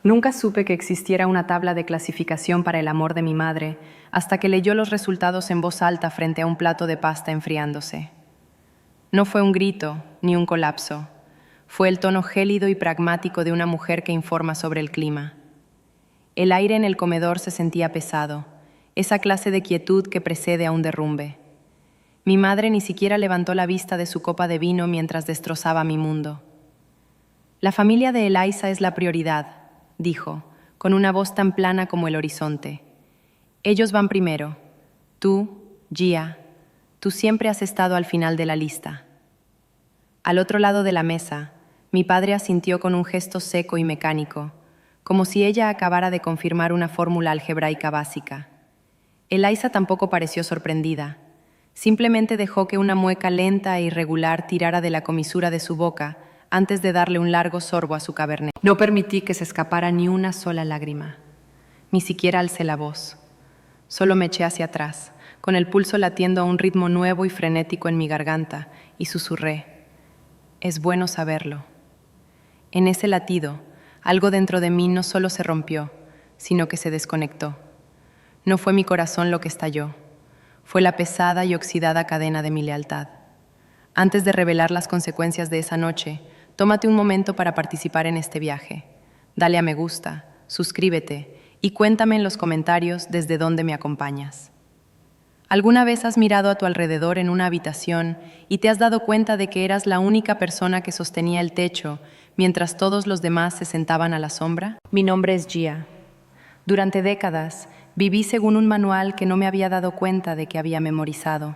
Nunca supe que existiera una tabla de clasificación para el amor de mi madre, hasta que leyó los resultados en voz alta frente a un plato de pasta enfriándose. No fue un grito, ni un colapso. Fue el tono gélido y pragmático de una mujer que informa sobre el clima. El aire en el comedor se sentía pesado, esa clase de quietud que precede a un derrumbe. Mi madre ni siquiera levantó la vista de su copa de vino mientras destrozaba mi mundo. La familia de Eliza es la prioridad, dijo, con una voz tan plana como el horizonte. Ellos van primero. Tú, Gia, tú siempre has estado al final de la lista. Al otro lado de la mesa, mi padre asintió con un gesto seco y mecánico, como si ella acabara de confirmar una fórmula algebraica básica. Eliza tampoco pareció sorprendida. Simplemente dejó que una mueca lenta e irregular tirara de la comisura de su boca antes de darle un largo sorbo a su cabernet. No permití que se escapara ni una sola lágrima. Ni siquiera alcé la voz. Solo me eché hacia atrás, con el pulso latiendo a un ritmo nuevo y frenético en mi garganta, y susurré: «Es bueno saberlo». En ese latido, algo dentro de mí no solo se rompió, sino que se desconectó. No fue mi corazón lo que estalló, fue la pesada y oxidada cadena de mi lealtad. Antes de revelar las consecuencias de esa noche, tómate un momento para participar en este viaje. Dale a me gusta, suscríbete y cuéntame en los comentarios desde dónde me acompañas. ¿Alguna vez has mirado a tu alrededor en una habitación y te has dado cuenta de que eras la única persona que sostenía el techo mientras todos los demás se sentaban a la sombra? Mi nombre es Gia. Durante décadas viví según un manual que no me había dado cuenta de que había memorizado.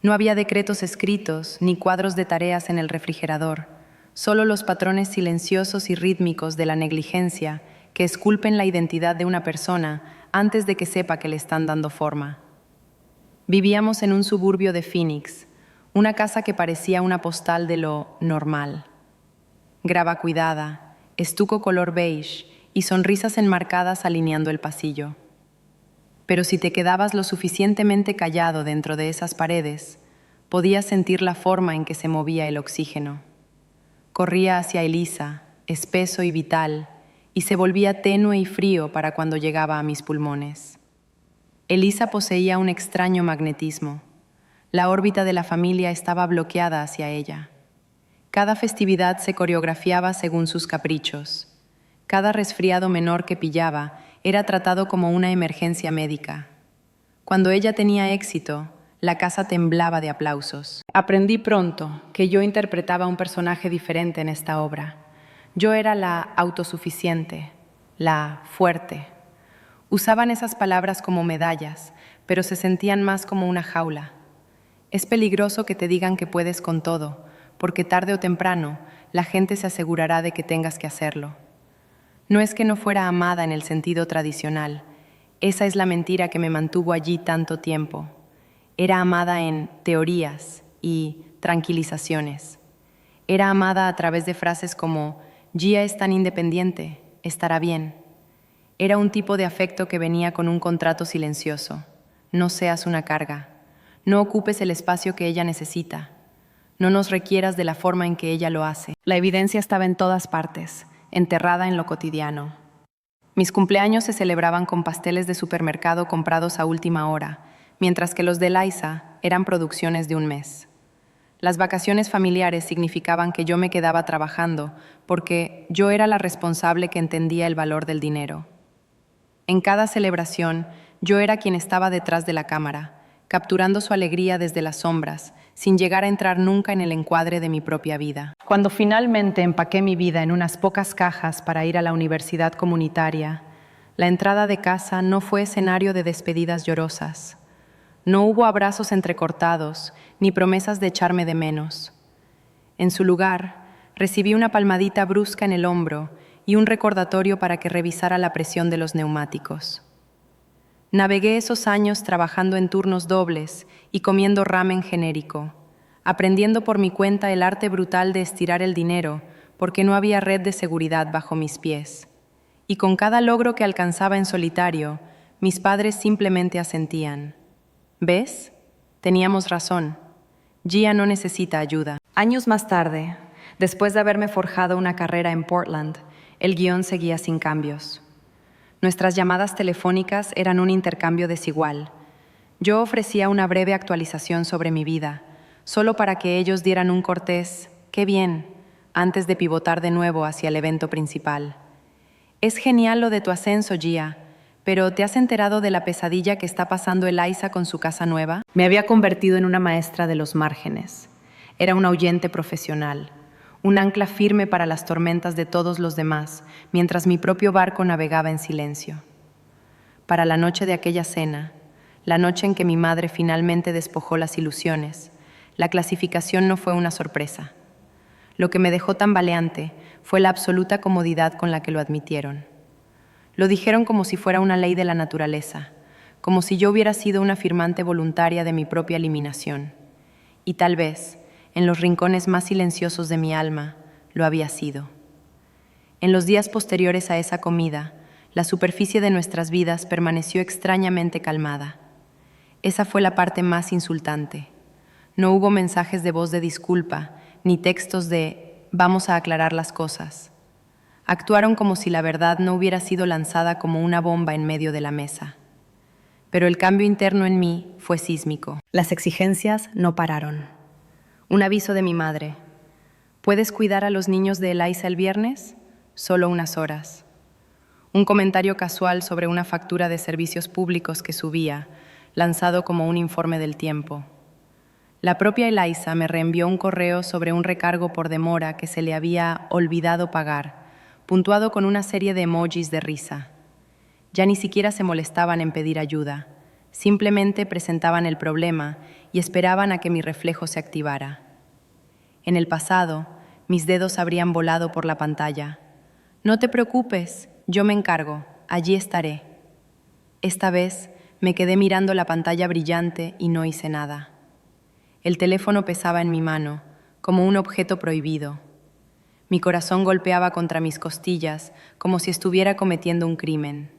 No había decretos escritos ni cuadros de tareas en el refrigerador, solo los patrones silenciosos y rítmicos de la negligencia que esculpen la identidad de una persona antes de que sepa que le están dando forma. Vivíamos en un suburbio de Phoenix, una casa que parecía una postal de lo normal. Grava cuidada, estuco color beige y sonrisas enmarcadas alineando el pasillo. Pero si te quedabas lo suficientemente callado dentro de esas paredes, podías sentir la forma en que se movía el oxígeno. Corría hacia Eliza, espeso y vital, y se volvía tenue y frío para cuando llegaba a mis pulmones. Eliza poseía un extraño magnetismo. La órbita de la familia estaba bloqueada hacia ella. Cada festividad se coreografiaba según sus caprichos. Cada resfriado menor que pillaba era tratado como una emergencia médica. Cuando ella tenía éxito, la casa temblaba de aplausos. Aprendí pronto que yo interpretaba un personaje diferente en esta obra. Yo era la autosuficiente, la fuerte. Usaban esas palabras como medallas, pero se sentían más como una jaula. Es peligroso que te digan que puedes con todo, porque tarde o temprano la gente se asegurará de que tengas que hacerlo. No es que no fuera amada en el sentido tradicional. Esa es la mentira que me mantuvo allí tanto tiempo. Era amada en teorías y tranquilizaciones. Era amada a través de frases como: Gia es tan independiente, estará bien. Era un tipo de afecto que venía con un contrato silencioso. No seas una carga. No ocupes el espacio que ella necesita. No nos requieras de la forma en que ella lo hace. La evidencia estaba en todas partes, enterrada en lo cotidiano. Mis cumpleaños se celebraban con pasteles de supermercado comprados a última hora, mientras que los de Eliza eran producciones de un mes. Las vacaciones familiares significaban que yo me quedaba trabajando porque yo era la responsable que entendía el valor del dinero. En cada celebración, yo era quien estaba detrás de la cámara, capturando su alegría desde las sombras, sin llegar a entrar nunca en el encuadre de mi propia vida. Cuando finalmente empaqué mi vida en unas pocas cajas para ir a la universidad comunitaria, la entrada de casa no fue escenario de despedidas llorosas. No hubo abrazos entrecortados, ni promesas de echarme de menos. En su lugar, recibí una palmadita brusca en el hombro y un recordatorio para que revisara la presión de los neumáticos. Navegué esos años trabajando en turnos dobles y comiendo ramen genérico, aprendiendo por mi cuenta el arte brutal de estirar el dinero porque no había red de seguridad bajo mis pies. Y con cada logro que alcanzaba en solitario, mis padres simplemente asentían. ¿Ves? Teníamos razón. Gia no necesita ayuda. Años más tarde, después de haberme forjado una carrera en Portland, El guión seguía sin cambios. Nuestras llamadas telefónicas eran un intercambio desigual. Yo ofrecía una breve actualización sobre mi vida, solo para que ellos dieran un cortés «qué bien», antes de pivotar de nuevo hacia el evento principal. «Es genial lo de tu ascenso, Gia, pero ¿te has enterado de la pesadilla que está pasando Eliza con su casa nueva?» Me había convertido en una maestra de los márgenes. Era una oyente profesional, un ancla firme para las tormentas de todos los demás, mientras mi propio barco navegaba en silencio. Para la noche de aquella cena, la noche en que mi madre finalmente despojó las ilusiones, la clasificación no fue una sorpresa. Lo que me dejó tambaleante fue la absoluta comodidad con la que lo admitieron. Lo dijeron como si fuera una ley de la naturaleza, como si yo hubiera sido una firmante voluntaria de mi propia eliminación. Y tal vez, en los rincones más silenciosos de mi alma, lo había sido. En los días posteriores a esa comida, la superficie de nuestras vidas permaneció extrañamente calmada. Esa fue la parte más insultante. No hubo mensajes de voz de disculpa, ni textos de «vamos a aclarar las cosas». Actuaron como si la verdad no hubiera sido lanzada como una bomba en medio de la mesa. Pero el cambio interno en mí fue sísmico. Las exigencias no pararon. Un aviso de mi madre. ¿Puedes cuidar a los niños de Eliza el viernes? Solo unas horas. Un comentario casual sobre una factura de servicios públicos que subía, lanzado como un informe del tiempo. La propia Eliza me reenvió un correo sobre un recargo por demora que se le había olvidado pagar, puntuado con una serie de emojis de risa. Ya ni siquiera se molestaban en pedir ayuda, simplemente presentaban el problema y esperaban a que mi reflejo se activara. En el pasado, mis dedos habrían volado por la pantalla. «No te preocupes, yo me encargo, allí estaré». Esta vez me quedé mirando la pantalla brillante y no hice nada. El teléfono pesaba en mi mano, como un objeto prohibido. Mi corazón golpeaba contra mis costillas, como si estuviera cometiendo un crimen.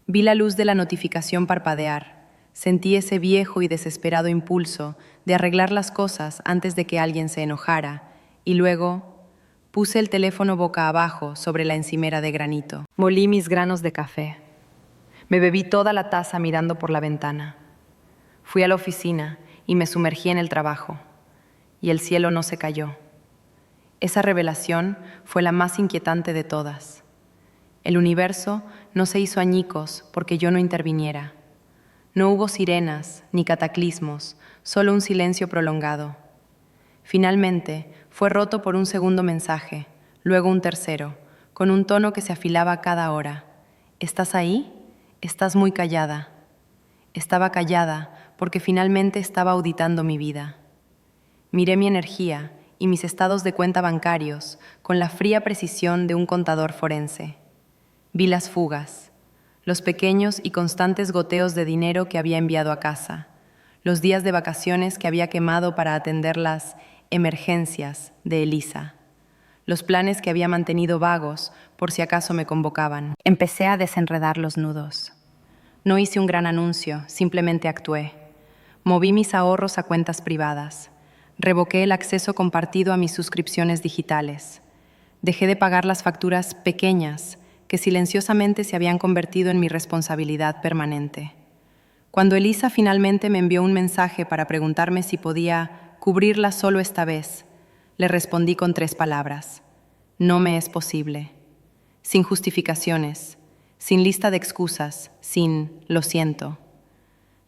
Vi la luz de la notificación parpadear. Sentí ese viejo y desesperado impulso de arreglar las cosas antes de que alguien se enojara, y luego puse el teléfono boca abajo sobre la encimera de granito. Molí mis granos de café. Me bebí toda la taza mirando por la ventana. Fui a la oficina y me sumergí en el trabajo. Y el cielo no se cayó. Esa revelación fue la más inquietante de todas. El universo no se hizo añicos porque yo no interviniera. No hubo sirenas ni cataclismos, solo un silencio prolongado. Finalmente, fue roto por un segundo mensaje, luego un tercero, con un tono que se afilaba a cada hora. ¿Estás ahí? Estás muy callada. Estaba callada porque finalmente estaba auditando mi vida. Miré mi energía y mis estados de cuenta bancarios con la fría precisión de un contador forense. Vi las fugas, los pequeños y constantes goteos de dinero que había enviado a casa, los días de vacaciones que había quemado para atender las emergencias de Eliza, los planes que había mantenido vagos por si acaso me convocaban. Empecé a desenredar los nudos. No hice un gran anuncio, simplemente actué. Moví mis ahorros a cuentas privadas. Revoqué el acceso compartido a mis suscripciones digitales. Dejé de pagar las facturas pequeñas que silenciosamente se habían convertido en mi responsabilidad permanente. Cuando Eliza finalmente me envió un mensaje para preguntarme si podía cubrirla solo esta vez, le respondí con 3 palabras. No me es posible. Sin justificaciones, sin lista de excusas, sin «lo siento».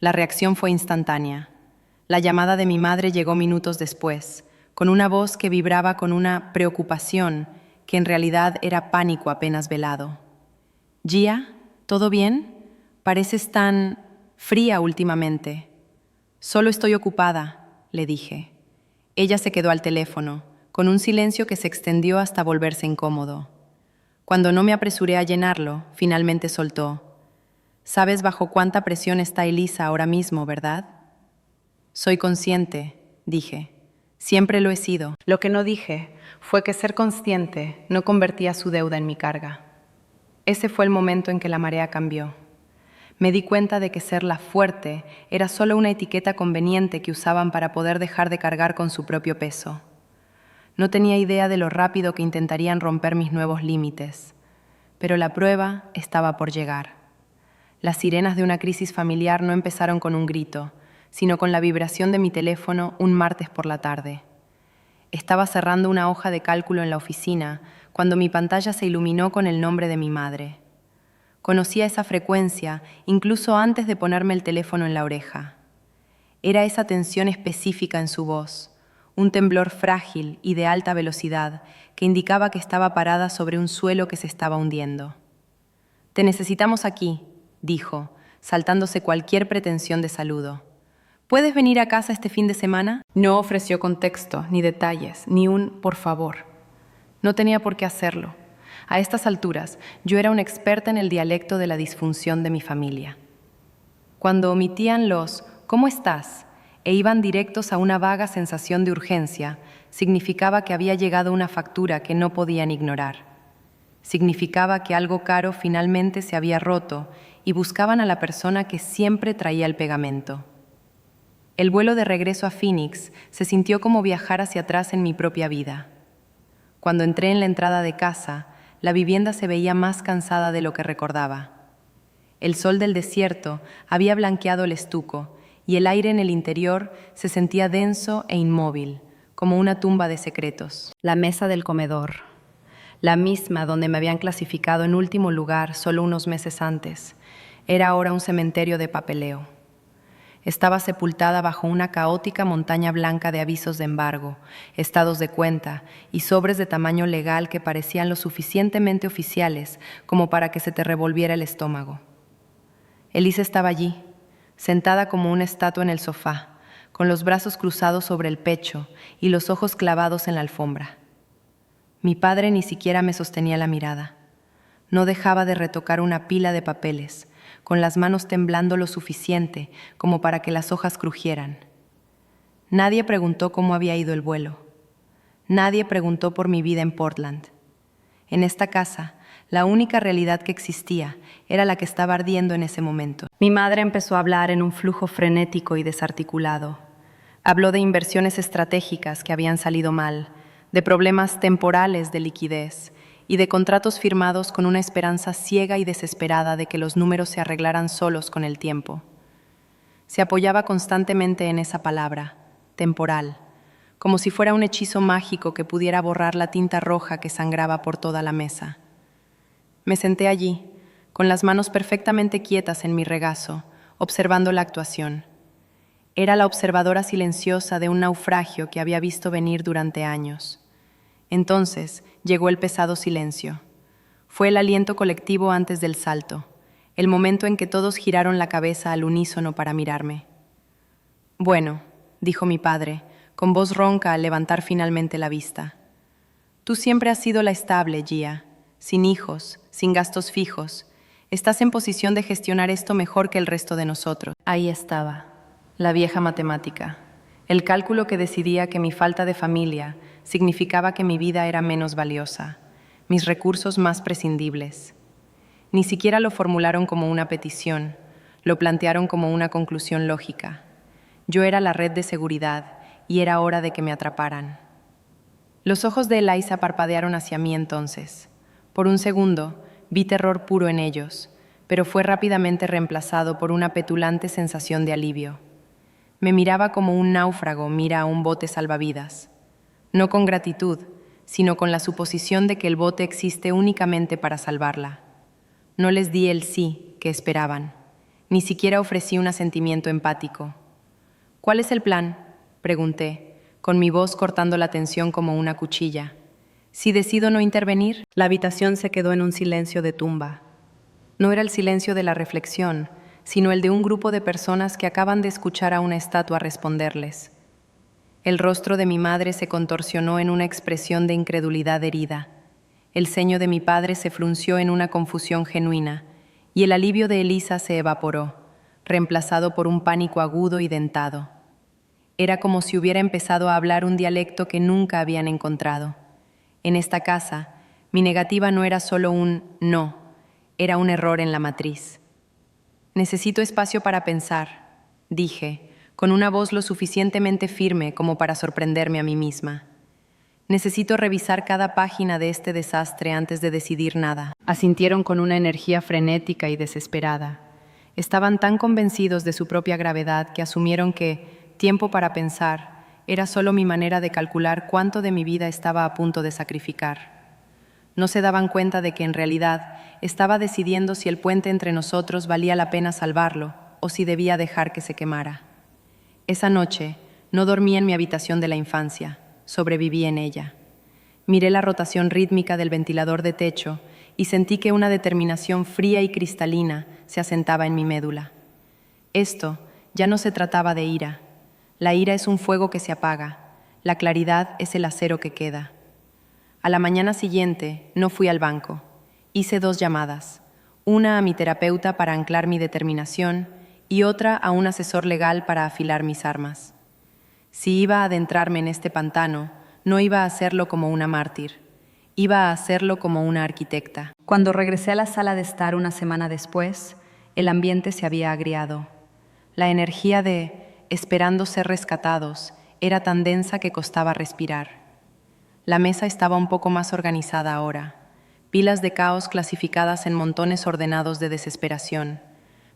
La reacción fue instantánea. La llamada de mi madre llegó minutos después, con una voz que vibraba con una preocupación que en realidad era pánico apenas velado. «Gia, ¿todo bien? Pareces tan fría últimamente». «Solo estoy ocupada», le dije. Ella se quedó al teléfono, con un silencio que se extendió hasta volverse incómodo. Cuando no me apresuré a llenarlo, finalmente soltó. «¿Sabes bajo cuánta presión está Eliza ahora mismo, verdad?» «Soy consciente», dije. «Siempre lo he sido». Lo que no dije fue que ser consciente no convertía su deuda en mi carga. Ese fue el momento en que la marea cambió. Me di cuenta de que ser la fuerte era solo una etiqueta conveniente que usaban para poder dejar de cargar con su propio peso. No tenía idea de lo rápido que intentarían romper mis nuevos límites, pero la prueba estaba por llegar. Las sirenas de una crisis familiar no empezaron con un grito, sino con la vibración de mi teléfono un martes por la tarde. Estaba cerrando una hoja de cálculo en la oficina cuando mi pantalla se iluminó con el nombre de mi madre. Conocía esa frecuencia incluso antes de ponerme el teléfono en la oreja. Era esa tensión específica en su voz, un temblor frágil y de alta velocidad que indicaba que estaba parada sobre un suelo que se estaba hundiendo. «Te necesitamos aquí», dijo, saltándose cualquier pretensión de saludo. «¿Puedes venir a casa este fin de semana?» No ofreció contexto, ni detalles, ni un «por favor». No tenía por qué hacerlo. A estas alturas, yo era una experta en el dialecto de la disfunción de mi familia. Cuando omitían los «¿cómo estás?» e iban directos a una vaga sensación de urgencia, significaba que había llegado una factura que no podían ignorar. Significaba que algo caro finalmente se había roto y buscaban a la persona que siempre traía el pegamento. El vuelo de regreso a Phoenix se sintió como viajar hacia atrás en mi propia vida. Cuando entré en la entrada de casa, la vivienda se veía más cansada de lo que recordaba. El sol del desierto había blanqueado el estuco y el aire en el interior se sentía denso e inmóvil, como una tumba de secretos. La mesa del comedor, la misma donde me habían clasificado en último lugar solo unos meses antes, era ahora un cementerio de papeleo. Estaba sepultada bajo una caótica montaña blanca de avisos de embargo, estados de cuenta y sobres de tamaño legal que parecían lo suficientemente oficiales como para que se te revolviera el estómago. Elisa estaba allí, sentada como una estatua en el sofá, con los brazos cruzados sobre el pecho y los ojos clavados en la alfombra. Mi padre ni siquiera me sostenía la mirada. No dejaba de retocar una pila de papeles, con las manos temblando lo suficiente como para que las hojas crujieran. Nadie preguntó cómo había ido el vuelo. Nadie preguntó por mi vida en Portland. En esta casa, la única realidad que existía era la que estaba ardiendo en ese momento. Mi madre empezó a hablar en un flujo frenético y desarticulado. Habló de inversiones estratégicas que habían salido mal, de problemas temporales de liquidez y de contratos firmados con una esperanza ciega y desesperada de que los números se arreglaran solos con el tiempo. Se apoyaba constantemente en esa palabra, temporal, como si fuera un hechizo mágico que pudiera borrar la tinta roja que sangraba por toda la mesa. Me senté allí, con las manos perfectamente quietas en mi regazo, observando la actuación. Era la observadora silenciosa de un naufragio que había visto venir durante años. Entonces llegó el pesado silencio. Fue el aliento colectivo antes del salto, el momento en que todos giraron la cabeza al unísono para mirarme. «Bueno», dijo mi padre, con voz ronca al levantar finalmente la vista. «Tú siempre has sido la estable, Gia, sin hijos, sin gastos fijos. Estás en posición de gestionar esto mejor que el resto de nosotros». Ahí estaba, la vieja matemática, el cálculo que decidía que mi falta de familia significaba que mi vida era menos valiosa, mis recursos más prescindibles. Ni siquiera lo formularon como una petición, lo plantearon como una conclusión lógica. Yo era la red de seguridad y era hora de que me atraparan. Los ojos de Eliza parpadearon hacia mí entonces. Por un segundo vi terror puro en ellos, pero fue rápidamente reemplazado por una petulante sensación de alivio. Me miraba como un náufrago mira a un bote salvavidas. No con gratitud, sino con la suposición de que el bote existe únicamente para salvarla. No les di el sí que esperaban. Ni siquiera ofrecí un asentimiento empático. «¿Cuál es el plan?», pregunté, con mi voz cortando la tensión como una cuchilla. «Si decido no intervenir». La habitación se quedó en un silencio de tumba. No era el silencio de la reflexión, sino el de un grupo de personas que acaban de escuchar a una estatua responderles. El rostro de mi madre se contorsionó en una expresión de incredulidad herida. El ceño de mi padre se frunció en una confusión genuina, y el alivio de Elisa se evaporó, reemplazado por un pánico agudo y dentado. Era como si hubiera empezado a hablar un dialecto que nunca habían encontrado. En esta casa, mi negativa no era solo un no, era un error en la matriz. «Necesito espacio para pensar», dije, con una voz lo suficientemente firme como para sorprenderme a mí misma. Necesito revisar cada página de este desastre antes de decidir nada. Asintieron con una energía frenética y desesperada. Estaban tan convencidos de su propia gravedad que asumieron que tiempo para pensar era solo mi manera de calcular cuánto de mi vida estaba a punto de sacrificar. No se daban cuenta de que en realidad estaba decidiendo si el puente entre nosotros valía la pena salvarlo o si debía dejar que se quemara. Esa noche no dormí en mi habitación de la infancia, sobreviví en ella. Miré la rotación rítmica del ventilador de techo y sentí que una determinación fría y cristalina se asentaba en mi médula. Esto ya no se trataba de ira. La ira es un fuego que se apaga, la claridad es el acero que queda. A la mañana siguiente no fui al banco. Hice 2 llamadas, una a mi terapeuta para anclar mi determinación y otra a un asesor legal para afilar mis armas. Si iba a adentrarme en este pantano, no iba a hacerlo como una mártir, iba a hacerlo como una arquitecta. Cuando regresé a la sala de estar una semana después, el ambiente se había agriado. La energía de esperando ser rescatados era tan densa que costaba respirar. La mesa estaba un poco más organizada ahora, pilas de caos clasificadas en montones ordenados de desesperación,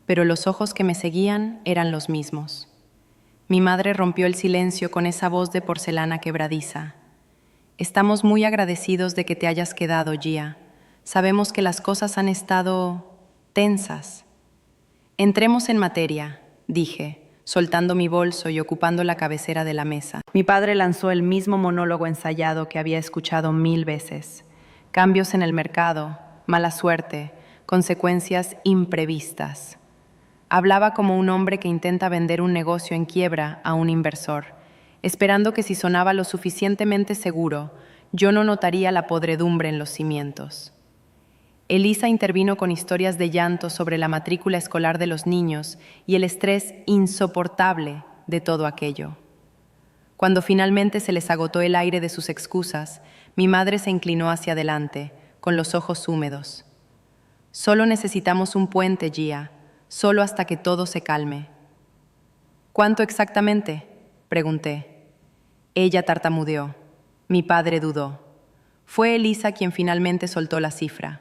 pero los ojos que me seguían eran los mismos. Mi madre rompió el silencio con esa voz de porcelana quebradiza. Estamos muy agradecidos de que te hayas quedado, Gia. Sabemos que las cosas han estado tensas. Entremos en materia, dije, soltando mi bolso y ocupando la cabecera de la mesa. Mi padre lanzó el mismo monólogo ensayado que había escuchado 1000 veces. Cambios en el mercado, mala suerte, consecuencias imprevistas. Hablaba como un hombre que intenta vender un negocio en quiebra a un inversor, esperando que si sonaba lo suficientemente seguro, yo no notaría la podredumbre en los cimientos. Elisa intervino con historias de llanto sobre la matrícula escolar de los niños y el estrés insoportable de todo aquello. Cuando finalmente se les agotó el aire de sus excusas, mi madre se inclinó hacia adelante, con los ojos húmedos. Solo necesitamos un puente, Gia, solo hasta que todo se calme. ¿Cuánto exactamente?, pregunté. Ella tartamudeó. Mi padre dudó. Fue Elisa quien finalmente soltó la cifra,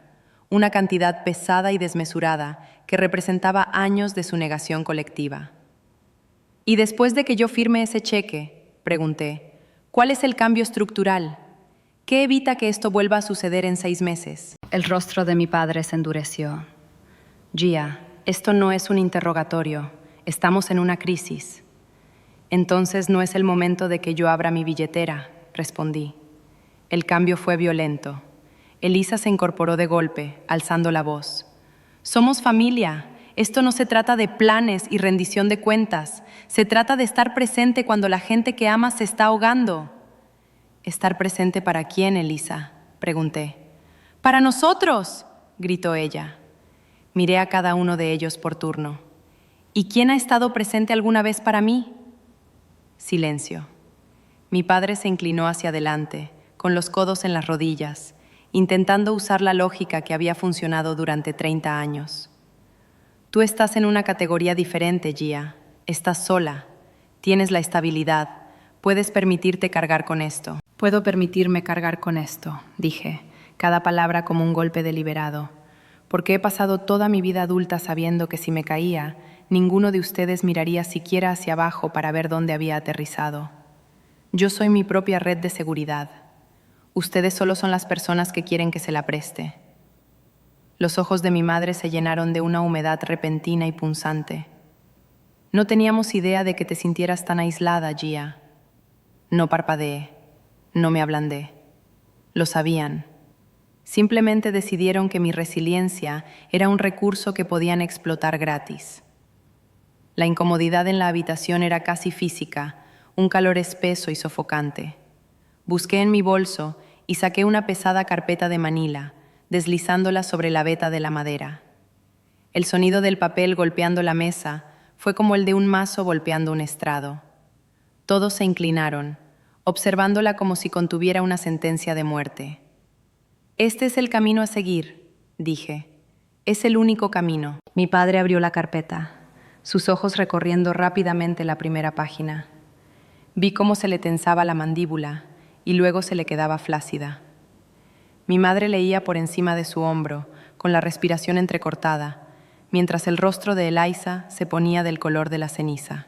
una cantidad pesada y desmesurada que representaba años de su negación colectiva. ¿Y después de que yo firme ese cheque?, pregunté, ¿cuál es el cambio estructural? ¿Qué evita que esto vuelva a suceder en 6 meses? El rostro de mi padre se endureció. Gia, esto no es un interrogatorio, estamos en una crisis. Entonces no es el momento de que yo abra mi billetera, respondí. El cambio fue violento. Elisa se incorporó de golpe, alzando la voz. Somos familia. Esto no se trata de planes y rendición de cuentas. Se trata de estar presente cuando la gente que amas se está ahogando. ¿Estar presente para quién, Elisa?, pregunté. ¡Para nosotros!, gritó ella. Miré a cada uno de ellos por turno. ¿Y quién ha estado presente alguna vez para mí? Silencio. Mi padre se inclinó hacia adelante, con los codos en las rodillas, intentando usar la lógica que había funcionado durante 30 años. Tú estás en una categoría diferente, Gia. Estás sola. Tienes la estabilidad. Puedes permitirte cargar con esto. Puedo permitirme cargar con esto, dije, cada palabra como un golpe deliberado, porque he pasado toda mi vida adulta sabiendo que si me caía, ninguno de ustedes miraría siquiera hacia abajo para ver dónde había aterrizado. Yo soy mi propia red de seguridad. Ustedes solo son las personas que quieren que se la preste. Los ojos de mi madre se llenaron de una humedad repentina y punzante. No teníamos idea de que te sintieras tan aislada, Gia. No parpadeé, no me ablandé. Lo sabían. Simplemente decidieron que mi resiliencia era un recurso que podían explotar gratis. La incomodidad en la habitación era casi física, un calor espeso y sofocante. Busqué en mi bolso y saqué una pesada carpeta de manila, deslizándola sobre la veta de la madera. El sonido del papel golpeando la mesa fue como el de un mazo golpeando un estrado. Todos se inclinaron, observándola como si contuviera una sentencia de muerte. Este es el camino a seguir, dije. Es el único camino. Mi padre abrió la carpeta, sus ojos recorriendo rápidamente la primera página. Vi cómo se le tensaba la mandíbula y luego se le quedaba flácida. Mi madre leía por encima de su hombro, con la respiración entrecortada, mientras el rostro de Eliza se ponía del color de la ceniza.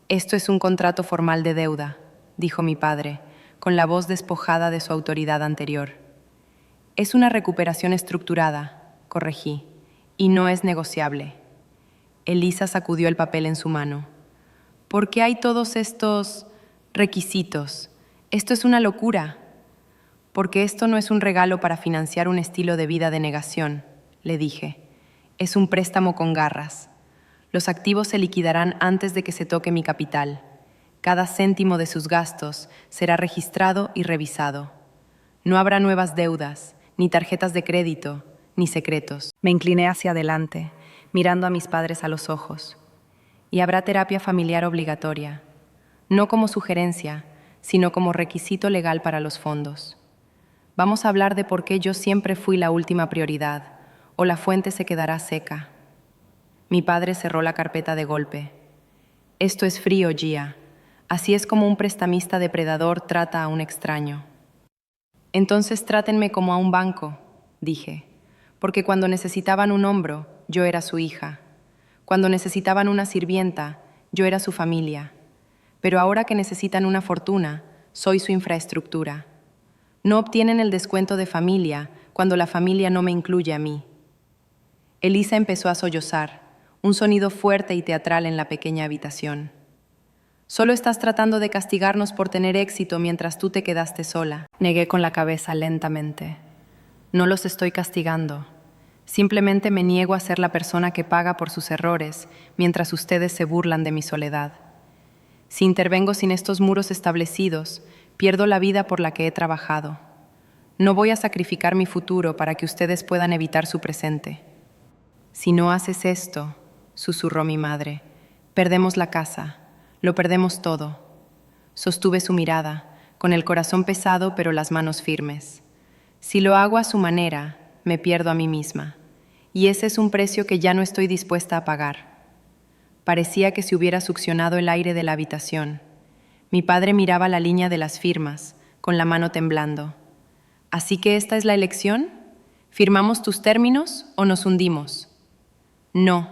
«Esto es un contrato formal de deuda», dijo mi padre, con la voz despojada de su autoridad anterior. «Es una recuperación estructurada», corregí, «y no es negociable». Eliza sacudió el papel en su mano. «¿Por qué hay todos estos requisitos? Esto es una locura». «Porque esto no es un regalo para financiar un estilo de vida de negación», le dije. «Es un préstamo con garras. Los activos se liquidarán antes de que se toque mi capital. Cada céntimo de sus gastos será registrado y revisado. No habrá nuevas deudas, ni tarjetas de crédito, ni secretos». Me incliné hacia adelante, mirando a mis padres a los ojos. «Y habrá terapia familiar obligatoria, no como sugerencia, sino como requisito legal para los fondos. Vamos a hablar de por qué yo siempre fui la última prioridad, o la fuente se quedará seca». Mi padre cerró la carpeta de golpe. «Esto es frío, Gia. Así es como un prestamista depredador trata a un extraño». «Entonces trátenme como a un banco», dije, «porque cuando necesitaban un hombro, yo era su hija. Cuando necesitaban una sirvienta, yo era su familia. Pero ahora que necesitan una fortuna, soy su infraestructura. No obtienen el descuento de familia cuando la familia no me incluye a mí». Eliza empezó a sollozar, un sonido fuerte y teatral en la pequeña habitación. «Solo estás tratando de castigarnos por tener éxito mientras tú te quedaste sola», negué con la cabeza lentamente. «No los estoy castigando. Simplemente me niego a ser la persona que paga por sus errores mientras ustedes se burlan de mi soledad. Si intervengo sin estos muros establecidos, pierdo la vida por la que he trabajado. No voy a sacrificar mi futuro para que ustedes puedan evitar su presente». «Si no haces esto», susurró mi madre, «perdemos la casa, lo perdemos todo». Sostuve su mirada, con el corazón pesado pero las manos firmes. «Si lo hago a su manera, me pierdo a mí misma, y ese es un precio que ya no estoy dispuesta a pagar». Parecía que se hubiera succionado el aire de la habitación. Mi padre miraba la línea de las firmas, con la mano temblando. «¿Así que esta es la elección? ¿Firmamos tus términos o nos hundimos?» «No»,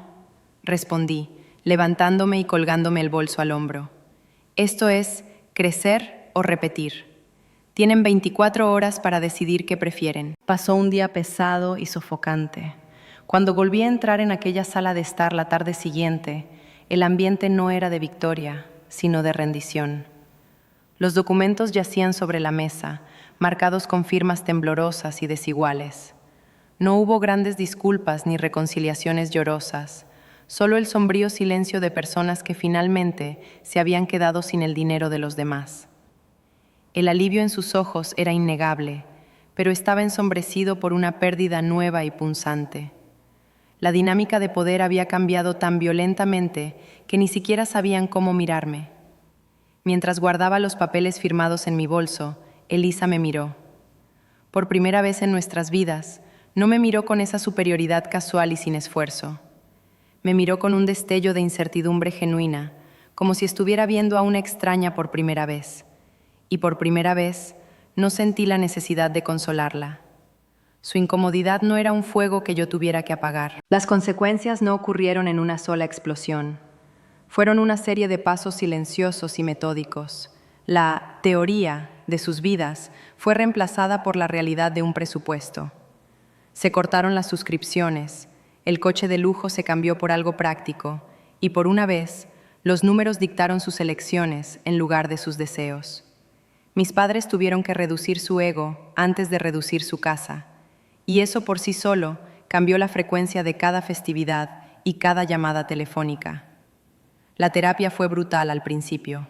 respondí, levantándome y colgándome el bolso al hombro. «Esto es crecer o repetir. Tienen 24 horas para decidir qué prefieren». Pasó un día pesado y sofocante. Cuando volví a entrar en aquella sala de estar la tarde siguiente, el ambiente no era de victoria, sino de rendición. Los documentos yacían sobre la mesa, marcados con firmas temblorosas y desiguales. No hubo grandes disculpas ni reconciliaciones llorosas, solo el sombrío silencio de personas que finalmente se habían quedado sin el dinero de los demás. El alivio en sus ojos era innegable, pero estaba ensombrecido por una pérdida nueva y punzante. La dinámica de poder había cambiado tan violentamente que ni siquiera sabían cómo mirarme. Mientras guardaba los papeles firmados en mi bolso, Eliza me miró. Por primera vez en nuestras vidas, no me miró con esa superioridad casual y sin esfuerzo. Me miró con un destello de incertidumbre genuina, como si estuviera viendo a una extraña por primera vez. Y por primera vez, no sentí la necesidad de consolarla. Su incomodidad no era un fuego que yo tuviera que apagar. Las consecuencias no ocurrieron en una sola explosión. Fueron una serie de pasos silenciosos y metódicos. La teoría de sus vidas fue reemplazada por la realidad de un presupuesto. Se cortaron las suscripciones, el coche de lujo se cambió por algo práctico, y por una vez, los números dictaron sus elecciones en lugar de sus deseos. Mis padres tuvieron que reducir su ego antes de reducir su casa, y eso por sí solo cambió la frecuencia de cada festividad y cada llamada telefónica. La terapia fue brutal al principio.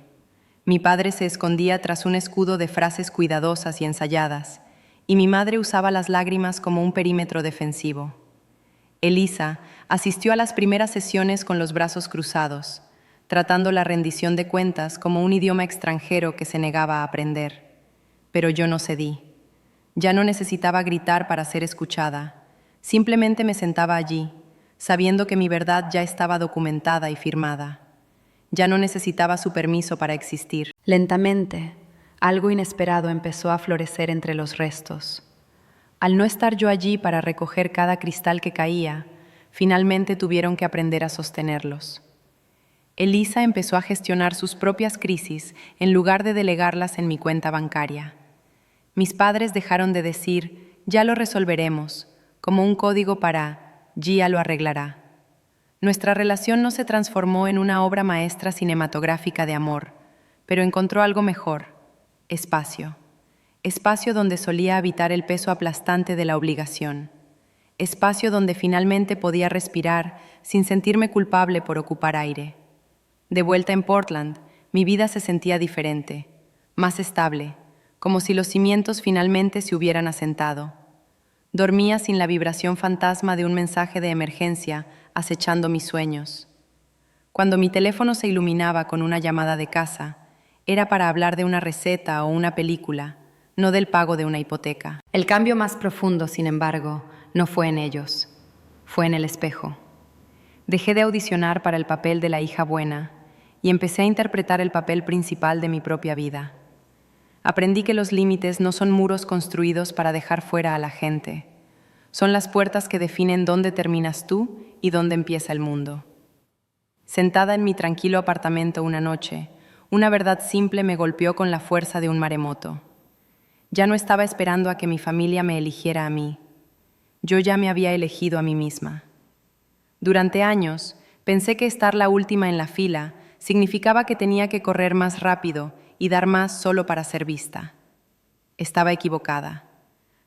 Mi padre se escondía tras un escudo de frases cuidadosas y ensayadas, y mi madre usaba las lágrimas como un perímetro defensivo. Eliza asistió a las primeras sesiones con los brazos cruzados, tratando la rendición de cuentas como un idioma extranjero que se negaba a aprender. Pero yo no cedí. Ya no necesitaba gritar para ser escuchada. Simplemente me sentaba allí, sabiendo que mi verdad ya estaba documentada y firmada. Ya no necesitaba su permiso para existir. Lentamente, Algo inesperado empezó a florecer entre los restos. Al no estar yo allí para recoger cada cristal que caía, finalmente tuvieron que aprender a sostenerlos. Elisa empezó a gestionar sus propias crisis en lugar de delegarlas en mi cuenta bancaria. Mis padres dejaron de decir, ya lo resolveremos, como un código para, Gia lo arreglará. Nuestra relación no se transformó en una obra maestra cinematográfica de amor, pero encontró algo mejor, espacio. Espacio donde solía habitar el peso aplastante de la obligación. Espacio donde finalmente podía respirar sin sentirme culpable por ocupar aire. De vuelta en Portland, mi vida se sentía diferente, más estable, como si los cimientos finalmente se hubieran asentado. Dormía sin la vibración fantasma de un mensaje de emergencia acechando mis sueños. Cuando mi teléfono se iluminaba con una llamada de casa, era para hablar de una receta o una película, no del pago de una hipoteca. El cambio más profundo, sin embargo, no fue en ellos, fue en el espejo. Dejé de audicionar para el papel de la hija buena y empecé a interpretar el papel principal de mi propia vida. Aprendí que los límites no son muros construidos para dejar fuera a la gente. Son las puertas que definen dónde terminas tú y dónde empieza el mundo. Sentada en mi tranquilo apartamento una noche, una verdad simple me golpeó con la fuerza de un maremoto. Ya no estaba esperando a que mi familia me eligiera a mí. Yo ya me había elegido a mí misma. Durante años, pensé que estar la última en la fila significaba que tenía que correr más rápido y dar más solo para ser vista. Estaba equivocada.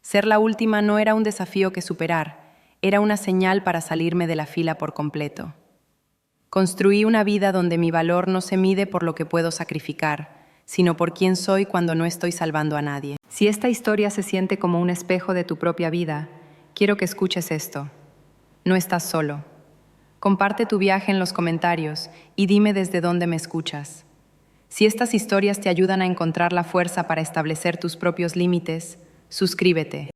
Ser la última no era un desafío que superar, era una señal para salirme de la fila por completo. Construí una vida donde mi valor no se mide por lo que puedo sacrificar, sino por quién soy cuando no estoy salvando a nadie. Si esta historia se siente como un espejo de tu propia vida, quiero que escuches esto. No estás solo. Comparte tu viaje en los comentarios y dime desde dónde me escuchas. Si estas historias te ayudan a encontrar la fuerza para establecer tus propios límites, suscríbete.